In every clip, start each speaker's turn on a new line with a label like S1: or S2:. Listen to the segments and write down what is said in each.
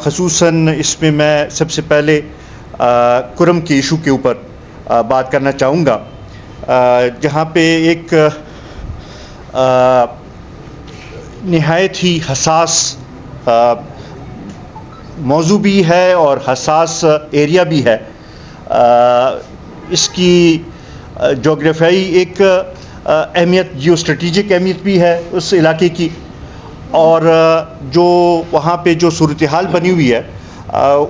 S1: خصوصاً اس میں میں سب سے پہلے کرم کے ایشو کے اوپر بات کرنا چاہوں گا، جہاں پہ ایک نہایت ہی حساس موضوع بھی ہے اور حساس ایریا بھی ہے۔ اس کی جغرافیائی ایک اہمیت، جیو اسٹریٹجک اہمیت بھی ہے اس علاقے کی، اور جو وہاں پہ جو صورتحال بنی ہوئی ہے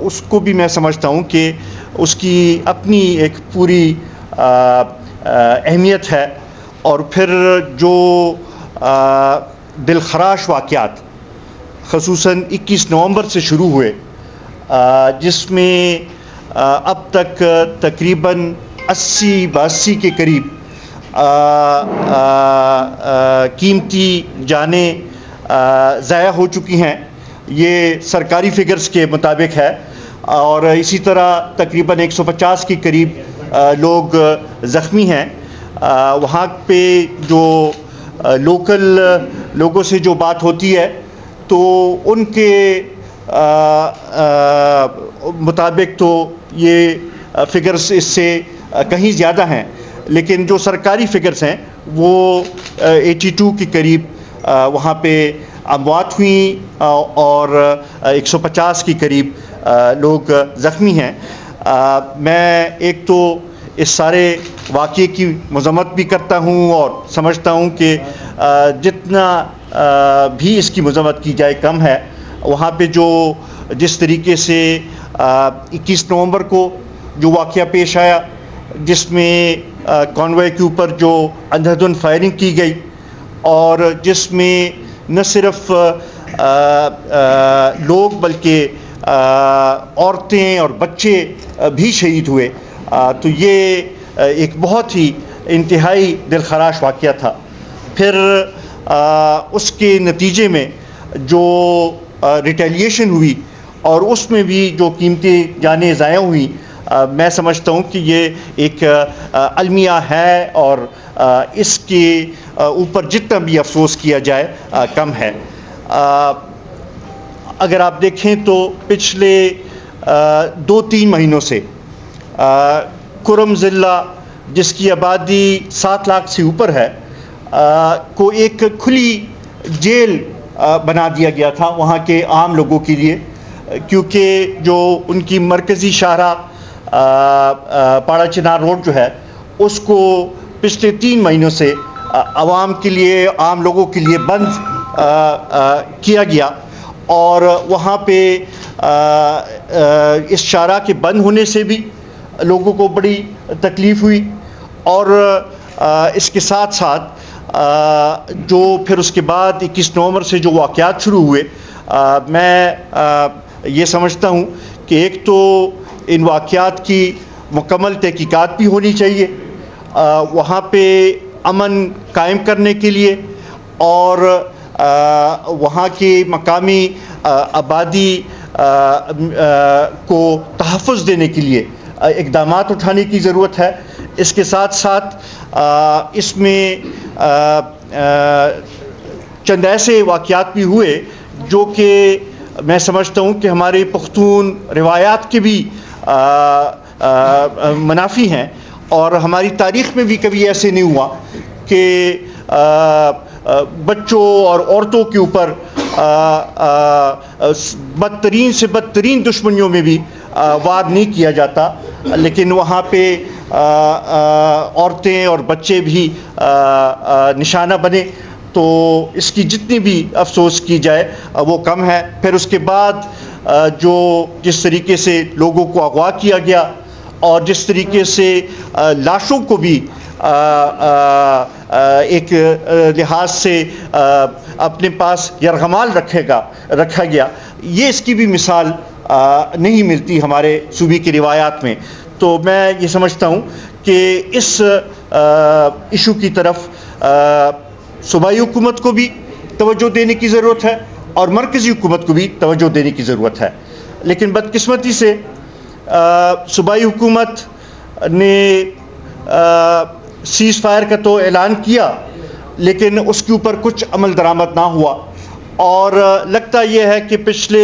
S1: اس کو بھی میں سمجھتا ہوں کہ اس کی اپنی ایک پوری اہمیت ہے۔ اور پھر جو دلخراش واقعات خصوصاً 21 نومبر سے شروع ہوئے، جس میں اب تک تقریباً 80-82 کے قریب قیمتی جانیں ضائع ہو چکی ہیں، یہ سرکاری فگرز کے مطابق ہے، اور اسی طرح تقریباً 150 کے قریب لوگ زخمی ہیں۔ وہاں پہ جو لوکل لوگوں سے جو بات ہوتی ہے تو ان کے مطابق تو یہ فگرز اس سے کہیں زیادہ ہیں، لیکن جو سرکاری فگرز ہیں وہ 82 کے قریب وہاں پہ اموات ہوئیں اور 150 کے قریب لوگ زخمی ہیں۔ میں ایک تو اس سارے واقعے کی مذمت بھی کرتا ہوں اور سمجھتا ہوں کہ جتنا بھی اس کی مذمت کی جائے کم ہے۔ وہاں پہ جس طریقے سے 21 نومبر کو جو واقعہ پیش آیا، جس میں کانوائے کے اوپر جو اندھا دھند فائرنگ کی گئی، اور جس میں نہ صرف لوگ بلکہ عورتیں اور بچے بھی شہید ہوئے، تو یہ ایک بہت ہی انتہائی دلخراش واقعہ تھا۔ پھر اس کے نتیجے میں جو ریٹیلیشن ہوئی اور اس میں بھی جو قیمتی جانیں ضائع ہوئیں، میں سمجھتا ہوں کہ یہ ایک المیہ ہے، اور اس کے اوپر جتنا بھی افسوس کیا جائے کم ہے۔ اگر آپ دیکھیں تو پچھلے 2-3 مہینوں سے کرم ضلع، جس کی آبادی 7 لاکھ سے اوپر ہے، کو ایک کھلی جیل بنا دیا گیا تھا وہاں کے عام لوگوں کے لیے، کیونکہ جو ان کی مرکزی شاہراہ پاڑا چنار روڈ جو ہے، اس کو پچھلے 3 مہینوں سے عوام کے لیے، عام لوگوں کے لیے بند کیا گیا، اور وہاں پہ اس شاہراہ کے بند ہونے سے بھی لوگوں کو بڑی تکلیف ہوئی، اور اس کے ساتھ ساتھ جو پھر اس کے بعد 21 نومبر سے جو واقعات شروع ہوئے، میں یہ سمجھتا ہوں کہ ایک تو ان واقعات کی مکمل تحقیقات بھی ہونی چاہیے وہاں پہ امن قائم کرنے کے لیے، اور وہاں کی مقامی آبادی کو تحفظ دینے کے لیے اقدامات اٹھانے کی ضرورت ہے۔ اس کے ساتھ ساتھ اس میں چند ایسے واقعات بھی ہوئے جو کہ میں سمجھتا ہوں کہ ہمارے پختون روایات کے بھی منافی ہیں، اور ہماری تاریخ میں بھی کبھی ایسے نہیں ہوا کہ بچوں اور عورتوں کے اوپر بدترین سے بدترین دشمنیوں میں بھی وار نہیں کیا جاتا، لیکن وہاں پہ عورتیں اور بچے بھی نشانہ بنے، تو اس کی جتنی بھی افسوس کی جائے وہ کم ہے۔ پھر اس کے بعد جس طریقے سے لوگوں کو اغوا کیا گیا، اور جس طریقے سے لاشوں کو بھی ایک لحاظ سے اپنے پاس یرغمال رکھا گیا، یہ اس کی بھی مثال نہیں ملتی ہمارے صوبے کی روایات میں۔ تو میں یہ سمجھتا ہوں کہ اس ایشو کی طرف صوبائی حکومت کو بھی توجہ دینے کی ضرورت ہے، اور مرکزی حکومت کو بھی توجہ دینے کی ضرورت ہے۔ لیکن بدقسمتی سے صوبائی حکومت نے سیز فائر کا تو اعلان کیا، لیکن اس کے اوپر کچھ عمل درآمد نہ ہوا، اور لگتا یہ ہے کہ پچھلے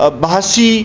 S1: 82